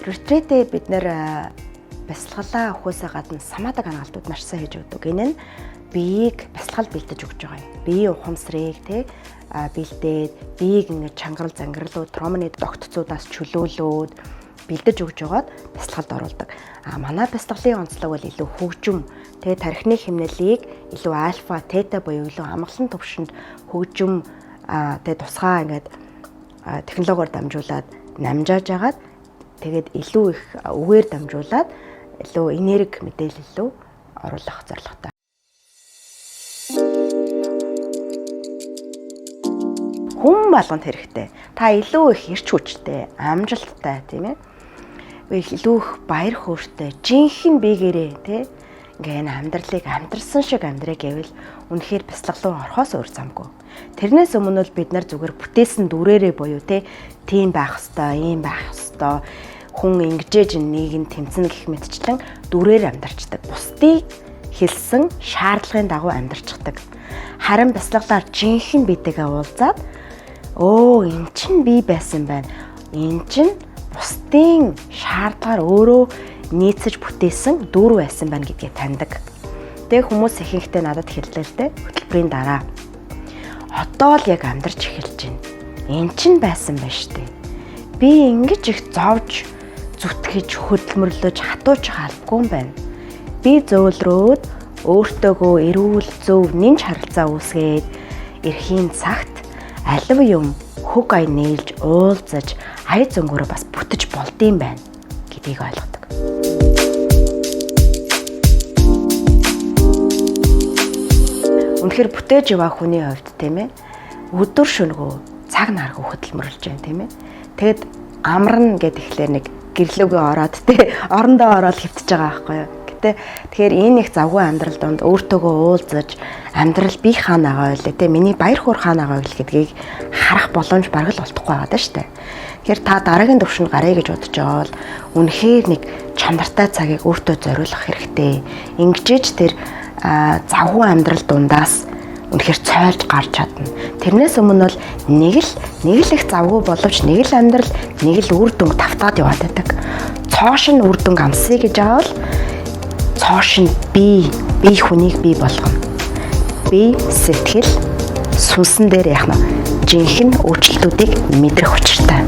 Ретритээ бид нэр бясалгалаа өгөхөөсөө гадна самаадаг хангалтууд маш сайн хийж өгдөг. Энэ нь биеийг бясалгал бэлдэж өгч байгаа юм. Биеийн ухамсарыг бэлдээд, биеийг ингэ чангарал зангарлууд, тромны догтцуудаас чөлөөлөөд бэлдэж өгч жагаад бясалгалд оруулдаг. Манай бясалгалын онцлог бол илүү хөгжим, тархины хэмнэлийг илүү альфа, тета буюу илүү амгалан түвшинд хөгжим тусгай ингээд технологиор дамжуулаад намжааж агаад тэгээд илүү их үгээр дамжуулаад илүү энерги мэдээлэл рүү оруулах зорилготой. Хүн болгонд хэрэгтэй. Та илүү их эрч хүчтэй, амжилттай тийм ээ. Илүү их баяр хөөртэй, жинхэнэ биегээрээ тийм ингээ амьдралыг амьдрсан шиг амьдраа гэвэл үнэхээр бясалгал руу орохоос өөр замгүй. Тэрнээс өмнө бол бид нар зүгээр бүтээсэн дүрээрээ буюу тийм байх хэвээр, ийм байх хэвээр хүн ингэжээж нэг нь тэмцэнэ гэх мэтчлэн дүрээр амьдарчдаг. Бусдыг хэлсэн шаардлагын дагуу амьдарчдаг. Харин бясалгалаар жинхэнэ биетэйгээ уулзаад энэ чинь би байсан байна. Энэ чинь бусдын шаардлагаар өөрөө нийцэж бүтээсэн дүр байсан байна гэдгийг таньдаг. Тэгээ хүмүүс ихэнхдээ надад хэллээ л дээ. Хөтөлбөрийн дараа. Одоо л яг амьдарч эхэлж байна. Энэ чинь байсан байна шүү дээ. Би ингэж их зовж, зүтгэж, хөдөлмөрлөж, хатууж халбгүй юм байна. Би зөөлрөөд өөртөөгөө эрүүл зөв нэмж харилцаа үүсгээд эрхийн цагт алив юм хөг ая нээлж, уулзаж, ая зөнгөөрөө бас бүтэж болдсон байна гэдгийг ойлгодог. Үнэхээр бүтээж яваа хүний хувьд тийм ээ өдөр шөнөгөө цаг наргүй хөдөлмөрлж байна тийм ээ. Тэгэд амарна гэхлээр нэг гэрлөөгөө ороод тий орондоо ороод хөвтөж байгаа байхгүй юу. Тэгэхээр энэ их завгүй амьдрал донд өөртөөгөө уулзаж амьдрал би хаана байгаа вэ тий миний баяр хөөр хаана байгаа вэ гэдгийг харах боломж бараг л олдохгүй байгаа даа штэ. Тэгэхээр та дараагийн төвшөнд гарыг гэж бодож байгаа бол үнэхээр нэг чанартай цагийг өөртөө зориулах хэрэгтэй. Ингэжээж тэр завгүй амьдрал дундаас үнэхээр цойлж гарч чадна. Тэрнээс өмнө бол нэг л их завгүй боловч нэг л амьдрал, нэг л үр дүнг тавтаад яваад байдаг. Цоош нь үр дүнг амсъя гэж аавал цоош нь би хүнийг бий болгоно. Би сэтгэл сүнсэн дээр яах нь жинхэнэ өөрчлөлтүүдийг мэдрэх учиртай.